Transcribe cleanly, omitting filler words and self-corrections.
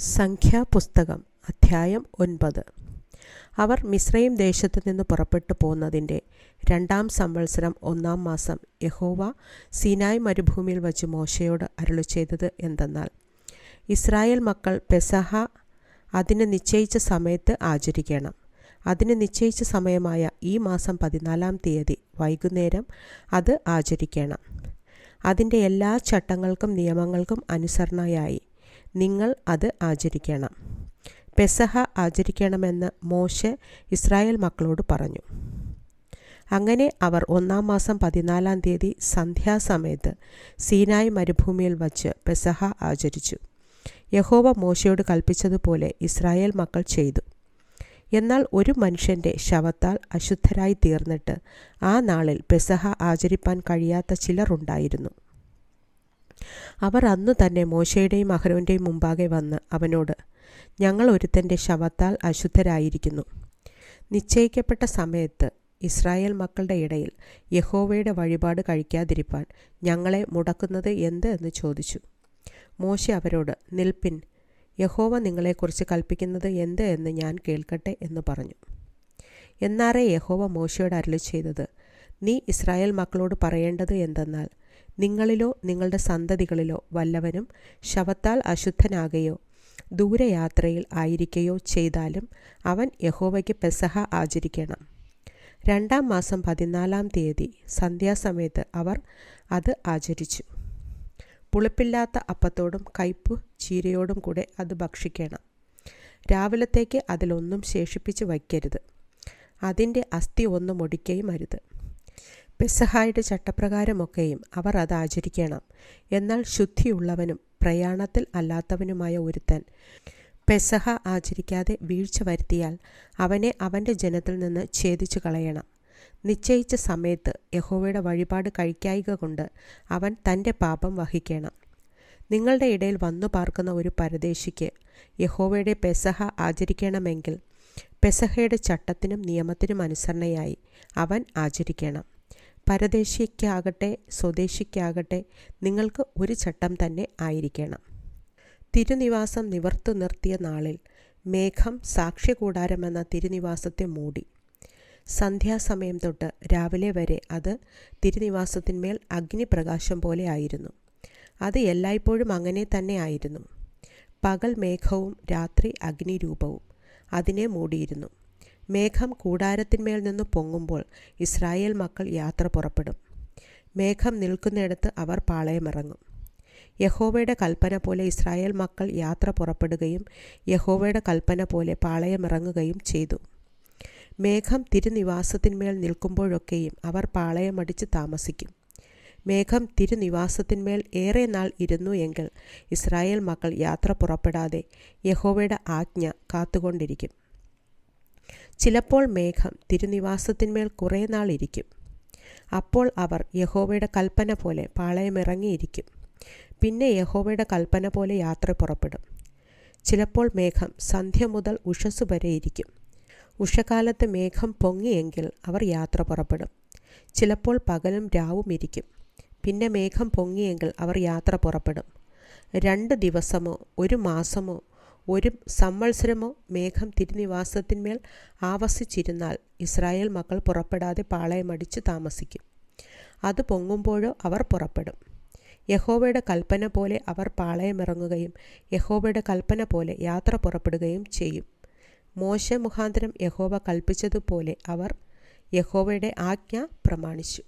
സംഖ്യാപുസ്തകം അധ്യായം 9. അവർ മിസ്രയീം ദേശത്തു നിന്ന് പുറപ്പെട്ടു പോന്നതിൻ്റെ 2-ാം സംവത്സരം 1-ാം മാസം യഹോവ സീനായ് മരുഭൂമിയിൽ വച്ച് മോശയോട് അരുളിച്ചെയ്തത് എന്തെന്നാൽ, ഇസ്രായേൽ മക്കൾ പെസഹ അതിന് നിശ്ചയിച്ച സമയത്ത് ആചരിക്കണം. അതിന് നിശ്ചയിച്ച സമയമായ ഈ മാസം 14-ാം തീയതി വൈകുന്നേരം അത് ആചരിക്കണം. അതിൻ്റെ എല്ലാ ചട്ടങ്ങൾക്കും നിയമങ്ങൾക്കും അനുസരണയായി നിങ്ങൾ അത് ആചരിക്കണം. പെസഹ ആചരിക്കണമെന്ന് മോശെ ഇസ്രായേൽ മക്കളോട് പറഞ്ഞു. അങ്ങനെ അവർ 1-ാം മാസം 14-ാം തീയതി സന്ധ്യാസമയത്ത് സീനായ് മരുഭൂമിയിൽ വച്ച് പെസഹ ആചരിച്ചു. യഹോവ മോശയോട് കൽപ്പിച്ചതുപോലെ ഇസ്രായേൽ മക്കൾ ചെയ്തു. എന്നാൽ ഒരു മനുഷ്യൻ്റെ ശവത്താൽ അശുദ്ധരായി തീർന്നിട്ട് ആ നാളിൽ പെസഹ ആചരിപ്പാൻ കഴിയാത്ത ചിലരുണ്ടായിരുന്നു. അവർ അന്നു തന്നെ മോശയുടെയും അഹരോൻ്റെയും മുമ്പാകെ വന്ന് അവനോട്, ഞങ്ങൾ ഒരുത്തൻ്റെ ശവത്താൽ അശുദ്ധരായിരിക്കുന്നു. നിശ്ചയിക്കപ്പെട്ട സമയത്ത് ഇസ്രായേൽ മക്കളുടെ ഇടയിൽ യഹോവയുടെ വഴിപാട് കഴിക്കാതിരിപ്പാൻ ഞങ്ങളെ മുടക്കുന്നത് എന്ത് എന്ന് ചോദിച്ചു. മോശെ അവരോട്, നിൽപ്പിൻ, യഹോവ നിങ്ങളെക്കുറിച്ച് കൽപ്പിക്കുന്നത് എന്ത് എന്ന് ഞാൻ കേൾക്കട്ടെ എന്ന് പറഞ്ഞു. എന്നാറേ യഹോവ മോശയോട് അരുളിച്ചെയ്തത്, നീ ഇസ്രായേൽ മക്കളോട് പറയേണ്ടത് എന്തെന്നാൽ, നിങ്ങളിലോ നിങ്ങളുടെ സന്തതികളിലോ വല്ലവനും ശവത്താൽ അശുദ്ധനാകുകയോ ദൂരയാത്രയിൽ ആയിരിക്കുകയോ ചെയ്താലും അവൻ യഹോവയ്ക്ക് പെസഹ ആചരിക്കണം. 2-ാം മാസം 14-ാം തീയതി സന്ധ്യാസമയത്ത് അവർ അത് ആചരിച്ചു. പുളിപ്പില്ലാത്ത അപ്പത്തോടും കയ്പു ചീരയോടും കൂടെ അത് ഭക്ഷിക്കണം. രാവിലത്തേക്ക് അതിലൊന്നും ശേഷിപ്പിച്ച് വയ്ക്കരുത്. അതിൻ്റെ അസ്ഥി ഒന്നും ഒടിക്കുകയും അരുത്. പെസഹായുടെ ചട്ടപ്രകാരമൊക്കെയും അവർ അത് ആചരിക്കണം. എന്നാൽ ശുദ്ധിയുള്ളവനും പ്രയാണത്തിൽ അല്ലാത്തവനുമായ ഒരുത്തൻ പെസഹ ആചരിക്കാതെ വീഴ്ച വരുത്തിയാൽ അവനെ അവൻ്റെ ജനത്തിൽ നിന്ന് ഛേദിച്ചു കളയണം. നിശ്ചയിച്ച സമയത്ത് യഹോവയുടെ വഴിപാട് കഴിക്കായ്ക കൊണ്ട് അവൻ തൻ്റെ പാപം വഹിക്കണം. നിങ്ങളുടെ ഇടയിൽ വന്നു പാർക്കുന്ന ഒരു പരദേശിക്ക് യഹോവയുടെ പെസഹ ആചരിക്കണമെങ്കിൽ പെസഹയുടെ ചട്ടത്തിനും നിയമത്തിനും അനുസരണയായി അവൻ ആചരിക്കണം. പരദേശിക്കാകട്ടെ സ്വദേശിക്കാകട്ടെ നിങ്ങൾക്ക് ഒരു ചട്ടം തന്നെ ആയിരിക്കണം. തിരുനിവാസം നിവർത്തി നിർത്തിയ നാളിൽ മേഘം സാക്ഷ്യകൂടാരമെന്ന തിരുനിവാസത്തെ മൂടി. സന്ധ്യാസമയം തൊട്ട് രാവിലെ വരെ അത് തിരുനിവാസത്തിന്മേൽ അഗ്നിപ്രകാശം പോലെ ആയിരുന്നു. അത് എല്ലായ്പ്പോഴും അങ്ങനെ തന്നെ ആയിരുന്നു. പകൽ മേഘവും രാത്രി അഗ്നിരൂപവും അതിനെ മൂടിയിരുന്നു. മേഘം കൂടാരത്തിന്മേൽ നിന്ന് പൊങ്ങുമ്പോൾ ഇസ്രായേൽ മക്കൾ യാത്ര പുറപ്പെടും. മേഘം നിൽക്കുന്നിടത്ത് അവർ പാളയമിറങ്ങും. യഹോവയുടെ കൽപ്പന പോലെ ഇസ്രായേൽ മക്കൾ യാത്ര പുറപ്പെടുകയും യഹോവയുടെ കൽപ്പന പോലെ പാളയമിറങ്ങുകയും ചെയ്തു. മേഘം തിരുനിവാസത്തിന്മേൽ നിൽക്കുമ്പോഴൊക്കെയും അവർ പാളയമടിച്ച് താമസിക്കും. മേഘം തിരുനിവാസത്തിന്മേൽ ഏറെ നാൾ ഇരുന്നു എങ്കിൽ ഇസ്രായേൽ മക്കൾ യാത്ര പുറപ്പെടാതെ യഹോവയുടെ ആജ്ഞ കാത്തുകൊണ്ടിരിക്കും. ചിലപ്പോൾ മേഘം തിരുനിവാസത്തിന്മേൽ കുറേ നാൾ ഇരിക്കും. അപ്പോൾ അവർ യഹോവയുടെ കൽപ്പന പോലെ പാളയമിറങ്ങിയിരിക്കും. പിന്നെ യഹോവയുടെ കൽപ്പന പോലെ യാത്ര പുറപ്പെടും. ചിലപ്പോൾ മേഘം സന്ധ്യ മുതൽ ഉഷസ്സു വരെ ഇരിക്കും. ഉഷകാലത്ത് മേഘം പൊങ്ങിയെങ്കിൽ അവർ യാത്ര പുറപ്പെടും. ചിലപ്പോൾ പകലും രാവും ഇരിക്കും. പിന്നെ മേഘം പൊങ്ങിയെങ്കിൽ അവർ യാത്ര പുറപ്പെടും. 2 ദിവസമോ 1 മാസമോ 1 സംവത്സരമോ മേഘം തിരുനിവാസത്തിന്മേൽ ആവസിച്ചിരുന്നാൽ ഇസ്രായേൽ മക്കൾ പുറപ്പെടാതെ പാളയമടിച്ച് താമസിക്കും. അത് പൊങ്ങുമ്പോഴോ അവർ പുറപ്പെടും. യഹോവയുടെ കൽപ്പന പോലെ അവർ പാളയമിറങ്ങുകയും യഹോവയുടെ കൽപ്പന പോലെ യാത്ര പുറപ്പെടുകയും ചെയ്യും. മോശെ മുഖാന്തരം യഹോവ കൽപ്പിച്ചതുപോലെ അവർ യഹോവയുടെ ആജ്ഞ പ്രമാണിച്ചു.